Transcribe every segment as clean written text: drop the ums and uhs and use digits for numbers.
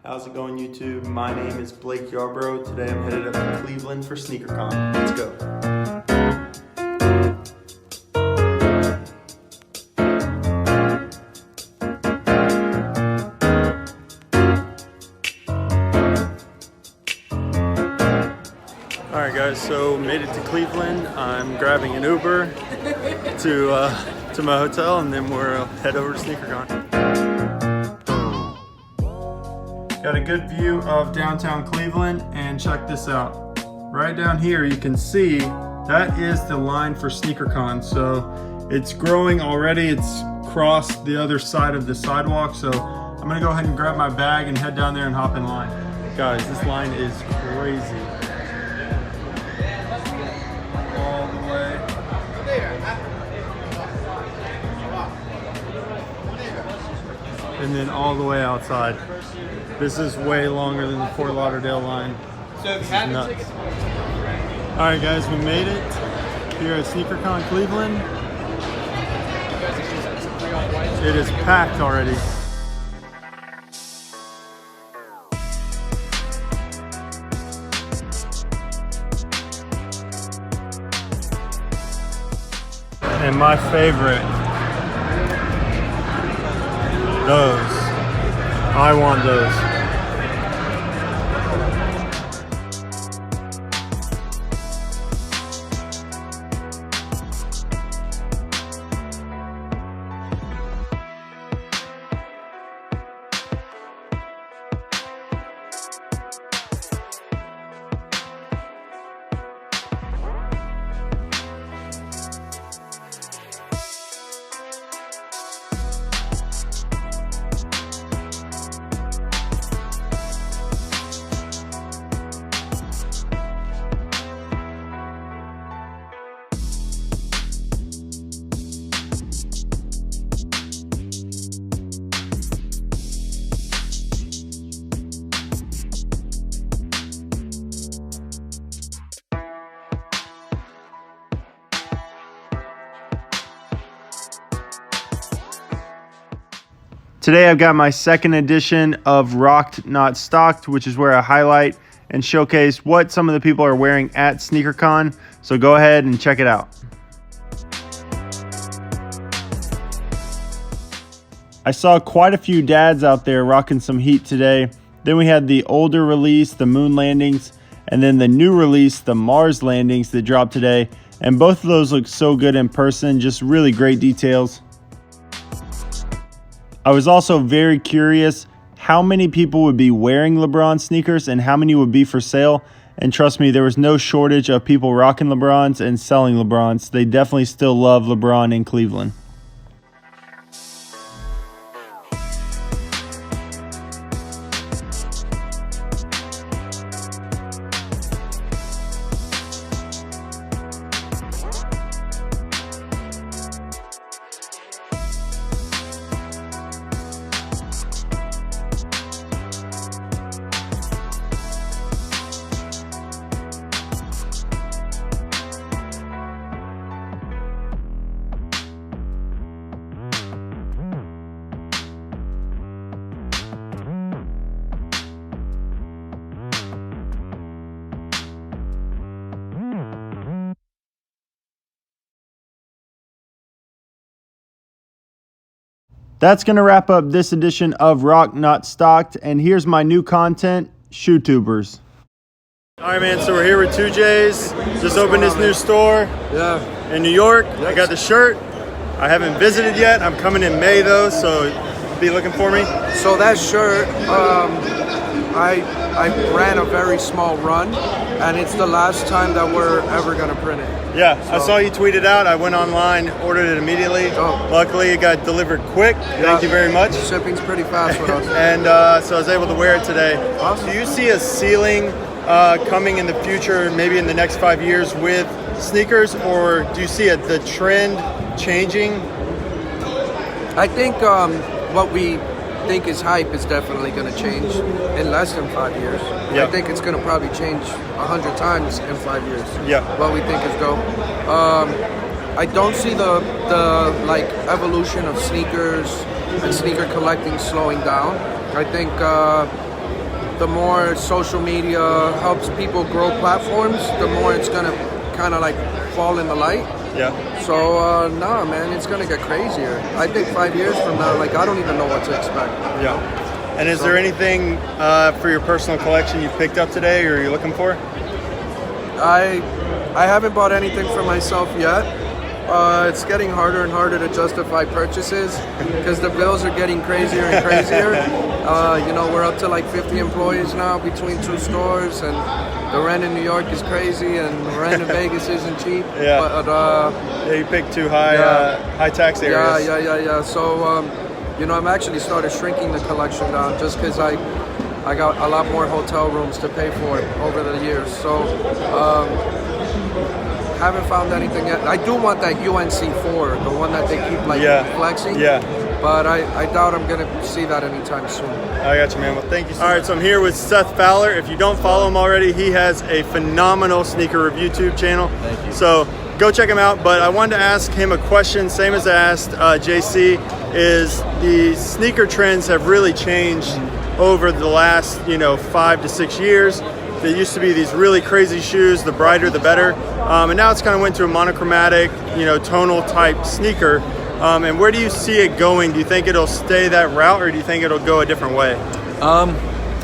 How's it going, YouTube? My name is Blake Yarbrough. Today I'm headed up to Cleveland for SneakerCon. Let's go. Alright guys, so made it to Cleveland. I'm grabbing an Uber to my hotel, and then we'll head over to SneakerCon. Got a good view of downtown Cleveland, and check this out. Right down here you can see that is the line for SneakerCon. So it's growing already. It's crossed the other side of the sidewalk. So I'm gonna go ahead and grab my bag and head down there and hop in line. Guys, this line is crazy. All the way. And then all the way outside. This is way longer than the Fort Lauderdale line. This is nuts. Alright guys, we made it here at SneakerCon Cleveland. It is packed already. And my favorite, those. I want those. Today I've got my second edition of Rocked Not Stocked, which is where I highlight and showcase what some of the people are wearing at SneakerCon. So go ahead and check it out. I saw quite a few dads out there rocking some heat today. Then we had the older release, the moon landings, and then the new release, the Mars landings that dropped today. And both of those look so good in person, just really great details. I was also very curious how many people would be wearing LeBron sneakers and how many would be for sale. And trust me, there was no shortage of people rocking LeBrons and selling LeBrons. They definitely still love LeBron in Cleveland. That's going to wrap up this edition of Rock Not Stocked, and here's my new content, ShoeTubers. Alright man, so we're here with 2J's, just opened this new store in New York. I got the shirt, I haven't visited yet, I'm coming in May though, so be looking for me. So that shirt, I ran a very small run, and it's the last time that we're ever gonna print it. Yeah, so, I saw you tweet it out. I went online, ordered it immediately. Oh. Luckily, it got delivered quick. Yeah. Thank you very much. Shipping's pretty fast with us. And so I was able to wear it today. Awesome. Do you see a ceiling coming in the future, maybe in the next 5 years with sneakers, or do you see the trend changing? I think what we think is hype is definitely going to change in less than 5 years. Yep. I think it's going to probably change 100 times in 5 years. Yeah. What we think is dope. I don't see the like evolution of sneakers and sneaker collecting slowing down. I think the more social media helps people grow platforms, the more it's gonna kind of like fall in the light. Yeah. So nah, man, it's gonna get crazier. I think 5 years from now, like I don't even know what to expect. Yeah. And is there anything for your personal collection you picked up today, or you're looking for? I haven't bought anything for myself yet. It's getting harder and harder to justify purchases because the bills are getting crazier and crazier. You know, we're up to like 50 employees now between 2 stores, and the rent in New York is crazy, and the rent in Vegas isn't cheap. Yeah. But, yeah, you picked 2 high tax areas. Yeah. So, you know, I'm actually started shrinking the collection down just because I got a lot more hotel rooms to pay for over the years. So, haven't found anything yet. I do want that UNC4, the one that they keep like flexing. Yeah. But I doubt I'm gonna see that anytime soon. I got you, man. Well, thank you so much. All right, so I'm here with Seth Fowler. If you don't follow him already, he has a phenomenal sneaker review YouTube channel. Thank you. So go check him out. But I wanted to ask him a question, same as I asked JC, is the sneaker trends have really changed over the last, 5 to 6 years. There used to be these really crazy shoes, the brighter the better. And now it's kind of went to a monochromatic, tonal type sneaker. And where do you see it going? Do you think it'll stay that route, or do you think it'll go a different way?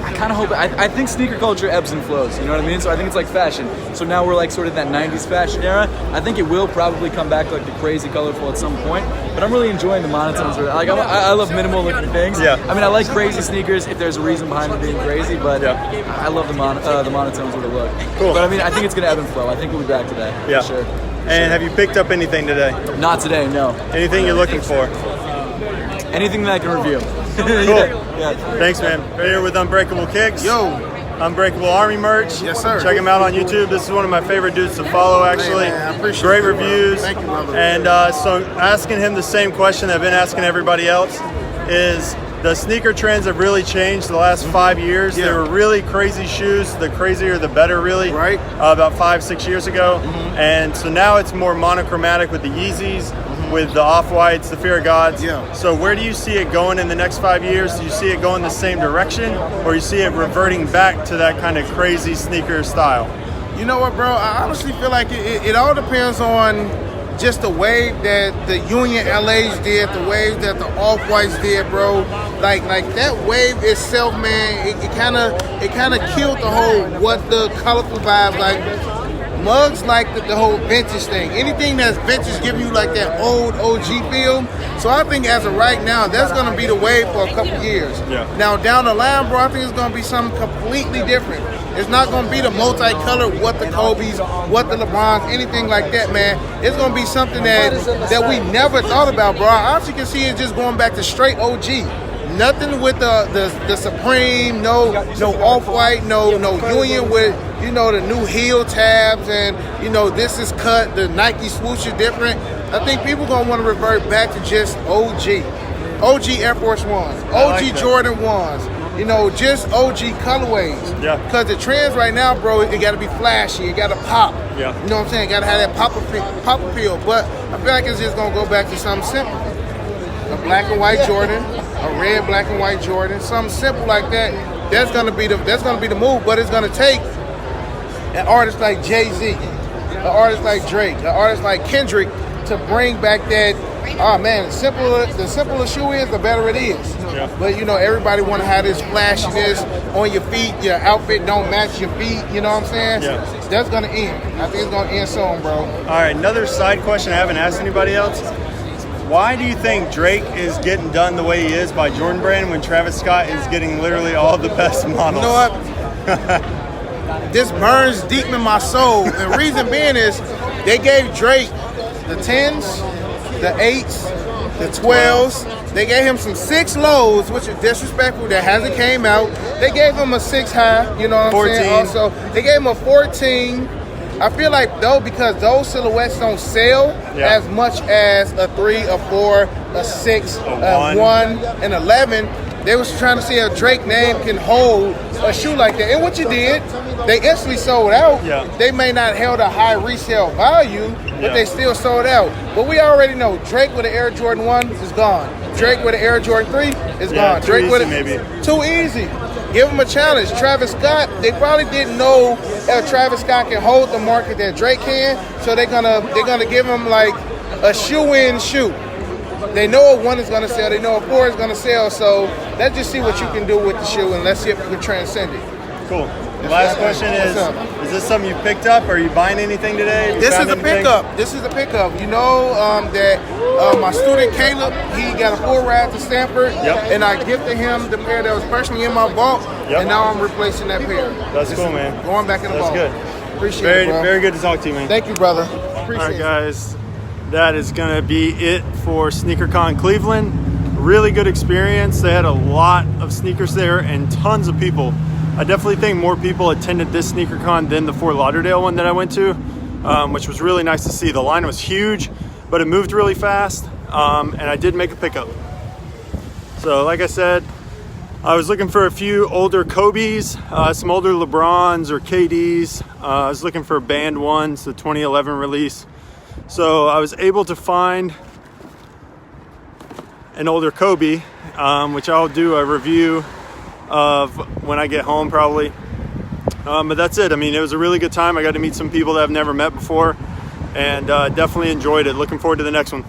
I kind of hope. I think sneaker culture ebbs and flows. You know what I mean? So I think it's like fashion. So now we're like sort of that '90s fashion era. I think it will probably come back to like the crazy, colorful at some point. But I'm really enjoying the monotones. Like I love minimal looking things. Yeah. I mean, I like crazy sneakers if there's a reason behind it being crazy. But I love the monotones with the look. Cool. But I mean, I think it's gonna ebb and flow. I think we'll be back today. Yeah. For sure. And have you picked up anything today? Not today, no. Anything you're looking for? Anything that I can review. Cool. Yeah. Thanks, man. Right here with Unbreakable Kicks. Yo. Unbreakable Army merch. Yes, sir. Check him out on YouTube. This is one of my favorite dudes to follow, actually. Hey, man, I appreciate Great it, bro. reviews. Thank you, brother. And so asking him the same question I've been asking everybody else is, the sneaker trends have really changed the last 5 years. Yeah. They were really crazy shoes. The crazier, the better, really. Right. About 5-6 years ago. And so now it's more monochromatic with the Yeezys, with the Off-Whites, the Fear of Gods. Yeah. So where do you see it going in the next 5 years? Do you see it going the same direction, or you see it reverting back to that kind of crazy sneaker style? You know what, bro? I honestly feel like it all depends on just the wave that the Union LAs did, the wave that the Off-Whites did, bro. Like that wave itself, man, it kind of killed the whole what the colorful vibe. Like mugs, like the whole vintage thing. Anything that's vintage giving you like that old OG feel. So I think as of right now, that's gonna be the wave for a couple years. Yeah. Now down the line, bro, I think it's gonna be something completely different. It's not gonna be the multicolored, what the Kobe's, what the LeBrons, anything like that, man. It's gonna be something that we never thought about, bro. I honestly can see it just going back to straight OG. Nothing with the Supreme, no Off-White, no Union with the new heel tabs, and this is cut. The Nike swoosh is different. I think people gonna want to revert back to just OG Air Force Ones, OG Jordan 1s. Just OG colorways. Yeah. Because the trends right now, bro, it got to be flashy. It got to pop. Yeah. You know what I'm saying? Got to have that pop appeal. But I feel like it's just gonna go back to something simple. A black and white Jordan, a red black and white Jordan, something simple like that. That's gonna be the move. But it's gonna take an artist like Jay-Z, an artist like Drake, an artist like Kendrick to bring back that. Oh man, the simpler a shoe is, the better it is. Yeah. But everybody want to have this flashiness on your feet. Your outfit don't match your feet. You know what I'm saying? Yeah. That's gonna end. I think it's gonna end soon, bro. All right, another side question I haven't asked anybody else. Why do you think Drake is getting done the way he is by Jordan Brand when Travis Scott is getting literally all the best models? You know what? This burns deep in my soul. And reason being is they gave Drake the 10s, the 8s, the 12s. They gave him some 6 lows, which is disrespectful. That hasn't came out. They gave him a 6 high. You know what I'm 14. saying? Also, they gave him a 14. I feel like though, because those silhouettes don't sell as much as a 3, a 4, a 6, a 1, and 11. They was trying to see if Drake name can hold a shoe like that. And what you did, they instantly sold out. Yeah. They may not held a high resale value, but they still sold out. But we already know Drake with an Air Jordan 1 is gone. Drake with an Air Jordan 3 is gone. Too Drake easy, with maybe. Too easy. Give him a challenge. Travis Scott, they probably didn't know if Travis Scott can hold the market that Drake can, so they're gonna give him like a shoe-in shoe. They know a 1 is gonna sell, they know a 4 is gonna sell, so let's just see what you can do with the shoe, and let's see if you can transcend it. Cool. Last question is this something you picked up? Are you buying anything today? This is a pickup. This is a pickup. You know that my student Caleb, he got a full ride to Stanford, and I gifted him the pair that was personally in my vault, and now I'm replacing that pair. That's cool, man. Going back in the vault. That's good. Appreciate it, bro. Very good to talk to you, man. Thank you, brother. All Appreciate right, it. guys. That is going to be it for SneakerCon Cleveland. Really good experience. They had a lot of sneakers there and tons of people. I definitely think more people attended this SneakerCon than the Fort Lauderdale one that I went to, which was really nice to see. The line was huge, but it moved really fast, and I did make a pickup. So like I said, I was looking for a few older Kobe's, some older LeBrons or KD's. I was looking for Band 1s, the 2011 release. So I was able to find an older Kobe, which I'll do a review of when I get home probably. But that's it. I mean, it was a really good time. I got to meet some people that I've never met before, and definitely enjoyed it. Looking forward to the next one.